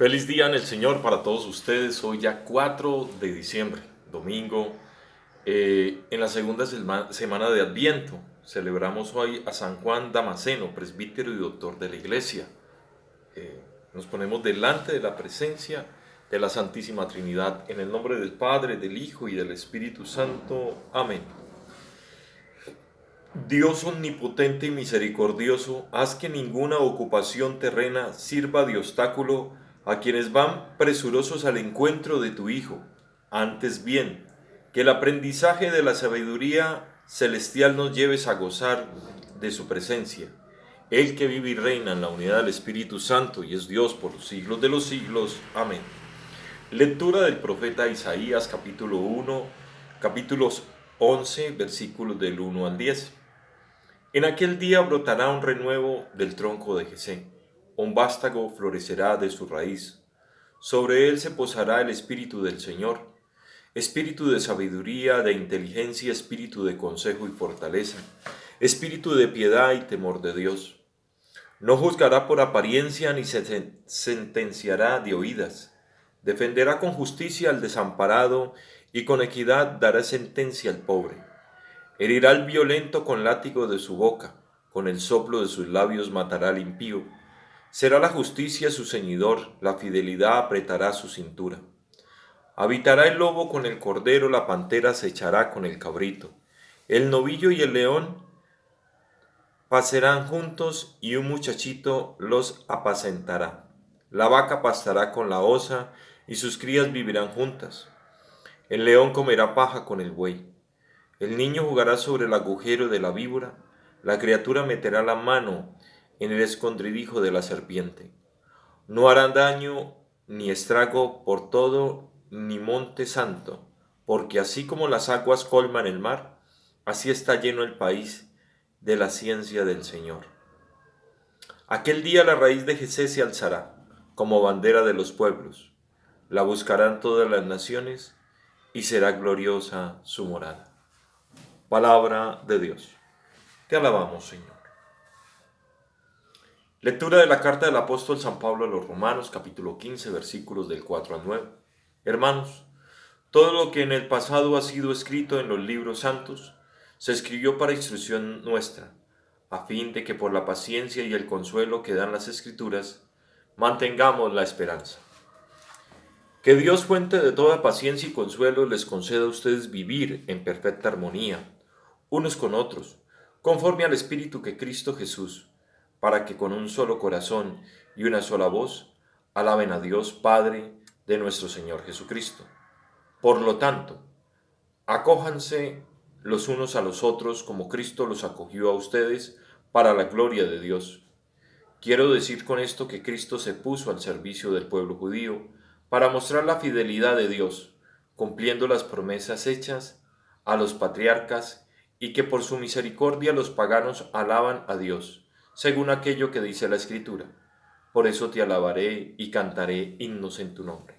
Feliz día en el Señor para todos ustedes. Hoy ya 4 de diciembre, domingo, en la segunda semana de Adviento. Celebramos hoy a San Juan Damasceno, presbítero y doctor de la Iglesia. Nos ponemos delante de la presencia de la Santísima Trinidad, en el nombre del Padre, del Hijo y del Espíritu Santo. Amén. Dios omnipotente y misericordioso, haz que ninguna ocupación terrena sirva de obstáculo a quienes van presurosos al encuentro de tu Hijo. Antes bien, que el aprendizaje de la sabiduría celestial nos lleves a gozar de su presencia. Él que vive y reina en la unidad del Espíritu Santo y es Dios por los siglos de los siglos. Amén. Lectura del profeta Isaías, capítulo 1, capítulos 11, versículos del 1 al 10. En aquel día brotará un renuevo del tronco de Jesé, un vástago florecerá de su raíz. Sobre él se posará el espíritu del Señor, espíritu de sabiduría, de inteligencia, espíritu de consejo y fortaleza, espíritu de piedad y temor de Dios. No juzgará por apariencia ni se sentenciará de oídas. Defenderá con justicia al desamparado y con equidad dará sentencia al pobre. Herirá al violento con látigo de su boca, con el soplo de sus labios matará al impío. Será la justicia su ceñidor, la fidelidad apretará su cintura. Habitará el lobo con el cordero, la pantera se echará con el cabrito. El novillo y el león pasarán juntos y un muchachito los apacentará. La vaca pastará con la osa y sus crías vivirán juntas. El león comerá paja con el buey. El niño jugará sobre el agujero de la víbora, la criatura meterá la mano en el escondrijo de la serpiente. No harán daño ni estrago por todo ni monte santo, porque así como las aguas colman el mar, así está lleno el país de la ciencia del Señor. Aquel día la raíz de Jesé se alzará, como bandera de los pueblos. La buscarán todas las naciones, y será gloriosa su morada. Palabra de Dios. Te alabamos, Señor. Lectura de la carta del apóstol San Pablo a los Romanos, capítulo 15, versículos del 4 al 9. Hermanos, todo lo que en el pasado ha sido escrito en los libros santos, se escribió para instrucción nuestra, a fin de que por la paciencia y el consuelo que dan las Escrituras, mantengamos la esperanza. Que Dios, fuente de toda paciencia y consuelo, les conceda a ustedes vivir en perfecta armonía, unos con otros, conforme al Espíritu que Cristo Jesús, para que con un solo corazón y una sola voz alaben a Dios Padre de nuestro Señor Jesucristo. Por lo tanto, acójanse los unos a los otros como Cristo los acogió a ustedes para la gloria de Dios. Quiero decir con esto que Cristo se puso al servicio del pueblo judío para mostrar la fidelidad de Dios, cumpliendo las promesas hechas a los patriarcas, y que por su misericordia los paganos alaban a Dios, según aquello que dice la Escritura. Por eso te alabaré y cantaré himnos en tu nombre.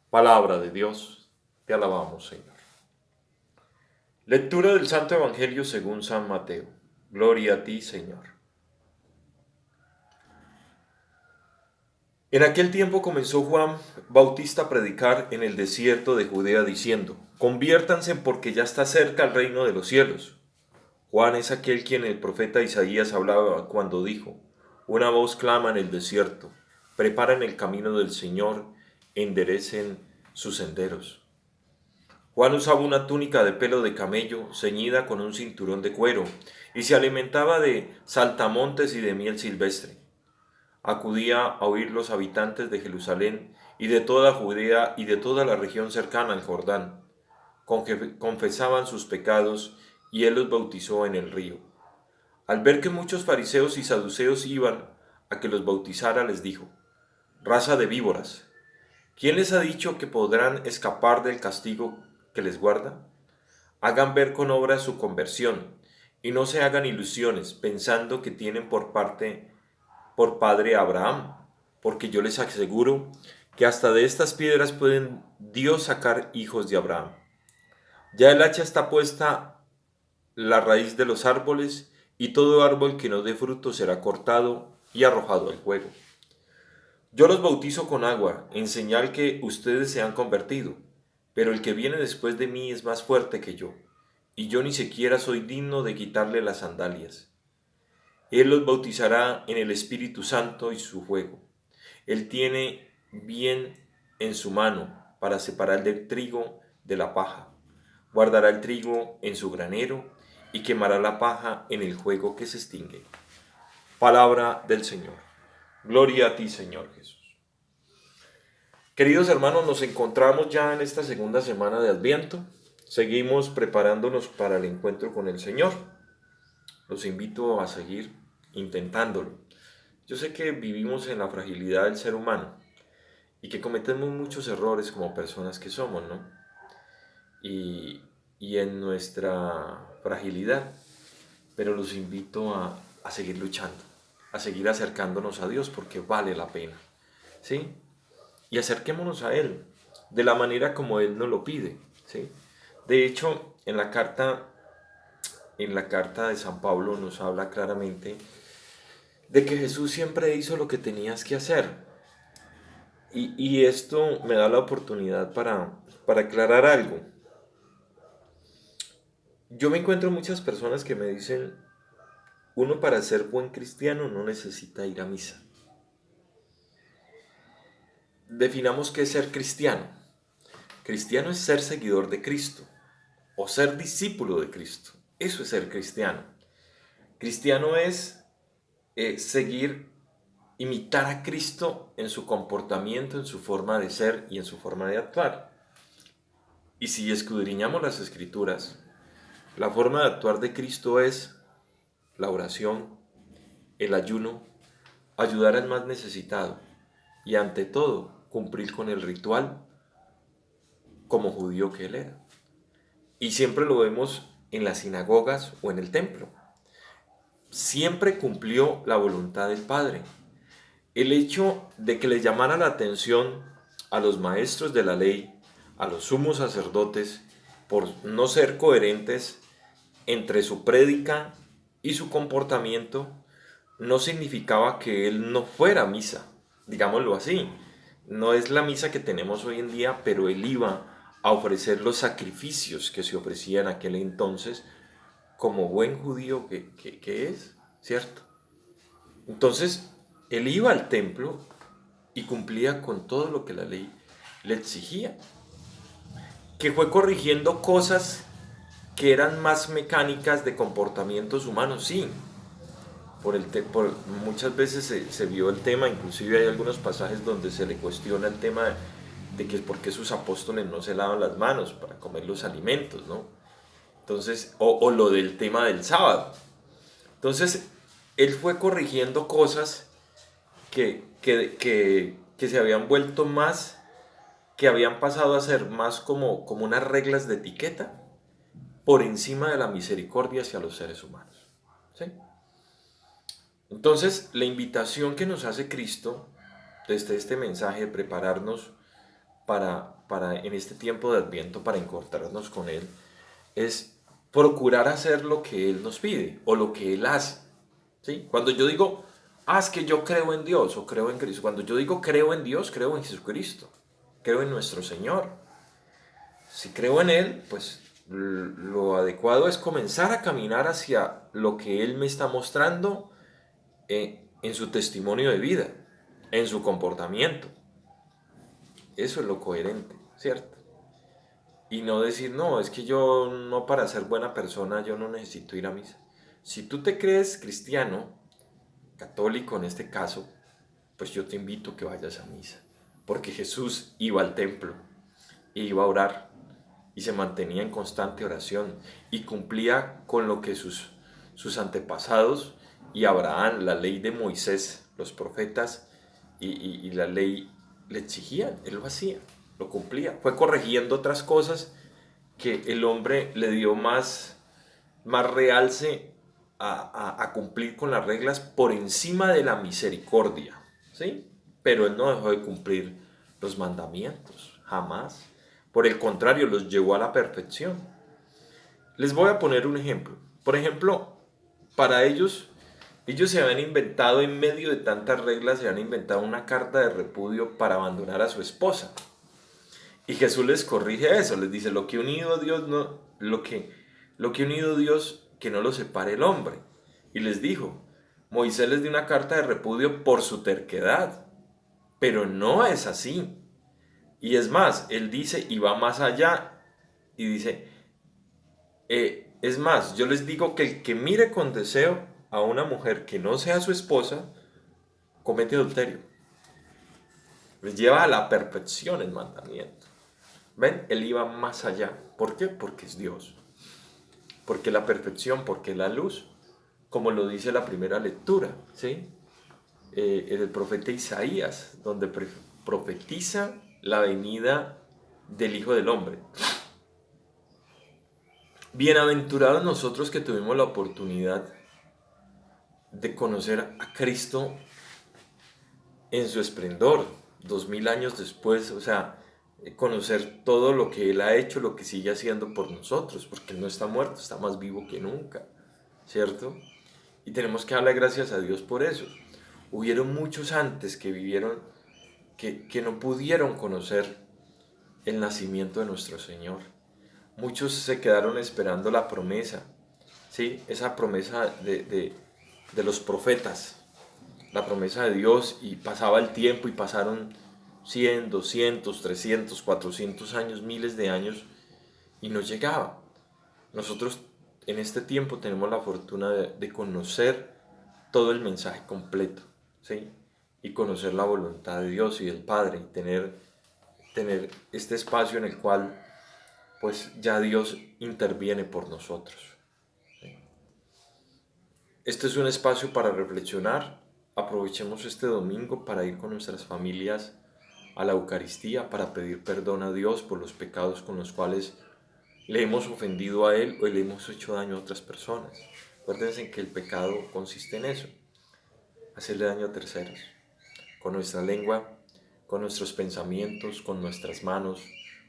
Palabra de Dios, te alabamos, Señor. Lectura del Santo Evangelio según San Mateo. Gloria a ti, Señor. En aquel tiempo comenzó Juan Bautista a predicar en el desierto de Judea diciendo: Conviértanse porque ya está cerca el reino de los cielos. Juan es aquel quien el profeta Isaías hablaba cuando dijo: Una voz clama en el desierto, preparen el camino del Señor, enderecen sus senderos. Juan usaba una túnica de pelo de camello ceñida con un cinturón de cuero y se alimentaba de saltamontes y de miel silvestre. Acudía a oír los habitantes de Jerusalén y de toda Judea y de toda la región cercana al Jordán. Confesaban sus pecados y él los bautizó en el río. Al ver que muchos fariseos y saduceos iban a que los bautizara, les dijo: Raza de víboras, ¿quién les ha dicho que podrán escapar del castigo que les guarda? Hagan ver con obras su conversión y no se hagan ilusiones pensando que tienen por padre a Abraham, porque yo les aseguro que hasta de estas piedras pueden Dios sacar hijos de Abraham. Ya el hacha está puesta la raíz de los árboles, y todo árbol que no dé fruto será cortado y arrojado al fuego. Yo los bautizo con agua, en señal que ustedes se han convertido, pero el que viene después de mí es más fuerte que yo, y yo ni siquiera soy digno de quitarle las sandalias. Él los bautizará en el Espíritu Santo y su fuego. Él tiene bien en su mano para separar el trigo de la paja. Guardará el trigo en su granero y quemará la paja en el fuego que se extingue. Palabra del Señor. Gloria a ti, Señor Jesús. Queridos hermanos, nos encontramos ya en esta segunda semana de Adviento. Seguimos preparándonos para el encuentro con el Señor. Los invito a seguir intentándolo. Yo sé que vivimos en la fragilidad del ser humano y que cometemos muchos errores como personas que somos, ¿no? Y en nuestra fragilidad, pero los invito a seguir luchando, a seguir acercándonos a Dios porque vale la pena, ¿sí? Y acerquémonos a Él de la manera como Él nos lo pide, ¿sí? De hecho, en la carta de San Pablo nos habla claramente de que Jesús siempre hizo lo que tenías que hacer. Y esto me da la oportunidad para aclarar algo. Yo me encuentro muchas personas que me dicen, uno para ser buen cristiano no necesita ir a misa. Definamos qué es ser cristiano. Cristiano es ser seguidor de Cristo o ser discípulo de Cristo. Eso es ser cristiano. Cristiano es seguir, imitar a Cristo en su comportamiento, en su forma de ser y en su forma de actuar. Y si escudriñamos las Escrituras, la forma de actuar de Cristo es la oración, el ayuno, ayudar al más necesitado y ante todo cumplir con el ritual como judío que él era. Y siempre lo vemos en las sinagogas o en el templo. Siempre cumplió la voluntad del Padre. El hecho de que le llamara la atención a los maestros de la ley, a los sumos sacerdotes, por no ser coherentes entre su prédica y su comportamiento, no significaba que él no fuera a misa, digámoslo así. No es la misa que tenemos hoy en día, pero él iba a ofrecer los sacrificios que se ofrecían en aquel entonces como buen judío que es, ¿cierto? Entonces, él iba al templo y cumplía con todo lo que la ley le exigía, que fue corrigiendo cosas que eran más mecánicas de comportamientos humanos, sí. Muchas veces se vio el tema, inclusive hay algunos pasajes donde se le cuestiona el tema de que por qué sus apóstoles no se lavan las manos para comer los alimentos, ¿no? Entonces, o lo del tema del sábado. Entonces, él fue corrigiendo cosas que se habían vuelto más, que habían pasado a ser más como unas reglas de etiqueta por encima de la misericordia hacia los seres humanos, ¿sí? Entonces, la invitación que nos hace Cristo desde este mensaje de prepararnos para en este tiempo de Adviento, para encontrarnos con Él, es procurar hacer lo que Él nos pide o lo que Él hace, ¿sí? Cuando yo digo, es que yo creo en Dios o creo en Cristo, cuando yo digo creo en Dios, creo en Jesucristo, creo en nuestro Señor. Si creo en Él, pues lo adecuado es comenzar a caminar hacia lo que Él me está mostrando en su testimonio de vida, en su comportamiento. Eso es lo coherente, ¿cierto? Y no decir, no, es que yo no, para ser buena persona yo no necesito ir a misa. Si tú te crees cristiano, católico en este caso, pues yo te invito a que vayas a misa. Porque Jesús iba al templo, e iba a orar, y se mantenía en constante oración, y cumplía con lo que sus antepasados y Abraham, la ley de Moisés, los profetas y la ley le exigían. Él lo hacía, lo cumplía. Fue corrigiendo otras cosas que el hombre le dio más realce a cumplir con las reglas por encima de la misericordia, ¿sí? Pero él no dejó de cumplir los mandamientos, jamás. Por el contrario, los llevó a la perfección. Les voy a poner un ejemplo. Por ejemplo, para ellos Ellos se habían inventado, en medio de tantas reglas, se habían inventado una carta de repudio para abandonar a su esposa. Y Jesús les corrige eso, les dice, lo que ha unido Dios no, lo que ha unido Dios, que no lo separe el hombre. Y les dijo, Moisés les dio una carta de repudio por su terquedad, pero no es así. Y es más, él dice, y va más allá, y dice, es más, yo les digo que el que mire con deseo a una mujer que no sea su esposa, comete adulterio. Les lleva a la perfección el mandamiento. ¿Ven? Él iba más allá. ¿Por qué? Porque es Dios. Porque la perfección, porque la luz, como lo dice la primera lectura, ¿sí? En el profeta Isaías, donde profetiza la venida del Hijo del Hombre. Bienaventurados nosotros que tuvimos la oportunidad de conocer a Cristo en su esplendor, 2000 años después, o sea, conocer todo lo que Él ha hecho, lo que sigue haciendo por nosotros, porque Él no está muerto, está más vivo que nunca, ¿cierto? Y tenemos que darle gracias a Dios por eso. Hubieron muchos antes que vivieron, que no pudieron conocer el nacimiento de nuestro Señor. Muchos se quedaron esperando la promesa, ¿sí? Esa promesa de los profetas, la promesa de Dios, y pasaba el tiempo y pasaron 100, 200, 300, 400 años, miles de años, y no llegaba. Nosotros en este tiempo tenemos la fortuna de conocer todo el mensaje completo, ¿sí? Y conocer la voluntad de Dios y del Padre, y tener este espacio en el cual pues ya Dios interviene por nosotros. Este es un espacio para reflexionar. Aprovechemos este domingo para ir con nuestras familias a la Eucaristía, para pedir perdón a Dios por los pecados con los cuales le hemos ofendido a Él o le hemos hecho daño a otras personas. Acuérdense que el pecado consiste en eso, hacerle daño a terceros, con nuestra lengua, con nuestros pensamientos, con nuestras manos,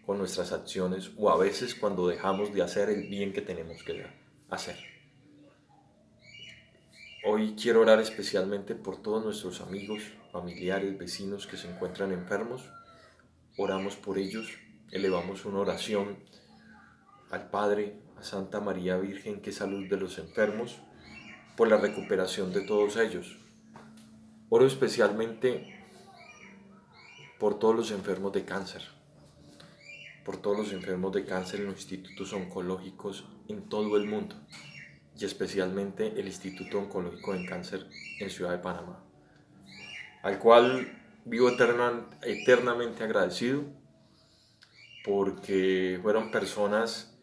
con nuestras acciones, o a veces cuando dejamos de hacer el bien que tenemos que hacer. Hoy quiero orar especialmente por todos nuestros amigos, familiares, vecinos que se encuentran enfermos. Oramos por ellos, elevamos una oración al Padre, a Santa María Virgen, que es salud de los enfermos, por la recuperación de todos ellos. Oro especialmente por todos los enfermos de cáncer, por todos los enfermos de cáncer en los institutos oncológicos en todo el mundo, y especialmente el Instituto Oncológico de Cáncer en Ciudad de Panamá, al cual vivo eternamente agradecido, porque fueron personas,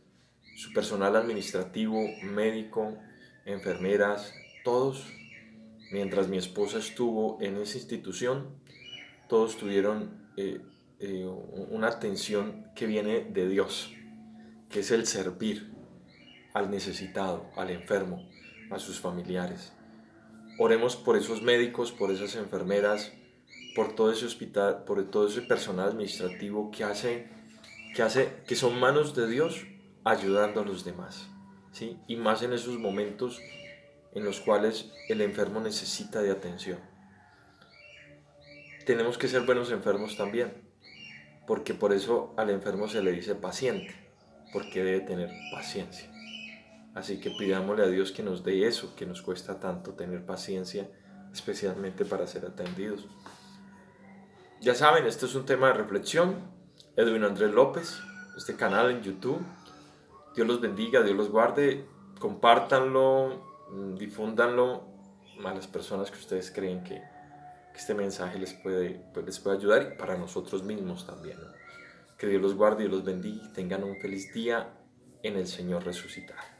su personal administrativo, médico, enfermeras, todos, mientras mi esposa estuvo en esa institución, todos tuvieron una atención que viene de Dios, que es el servir al necesitado, al enfermo, a sus familiares. Oremos por esos médicos, por esas enfermeras, por todo ese hospital, por todo ese personal administrativo que son manos de Dios ayudando a los demás, ¿sí? Y más en esos momentos en los cuales el enfermo necesita de atención. Tenemos que ser buenos enfermos también, porque por eso al enfermo se le dice paciente, porque debe tener paciencia. Así que pidámosle a Dios que nos dé eso, que nos cuesta tanto, tener paciencia, especialmente para ser atendidos. Ya saben, este es un tema de reflexión. Edwin Andrés López, este canal en YouTube. Dios los bendiga, Dios los guarde. Compártanlo, difúndanlo a las personas que ustedes creen que este mensaje les puede ayudar, y para nosotros mismos también, ¿no? Que Dios los guarde, Dios los bendiga y tengan un feliz día en el Señor resucitado.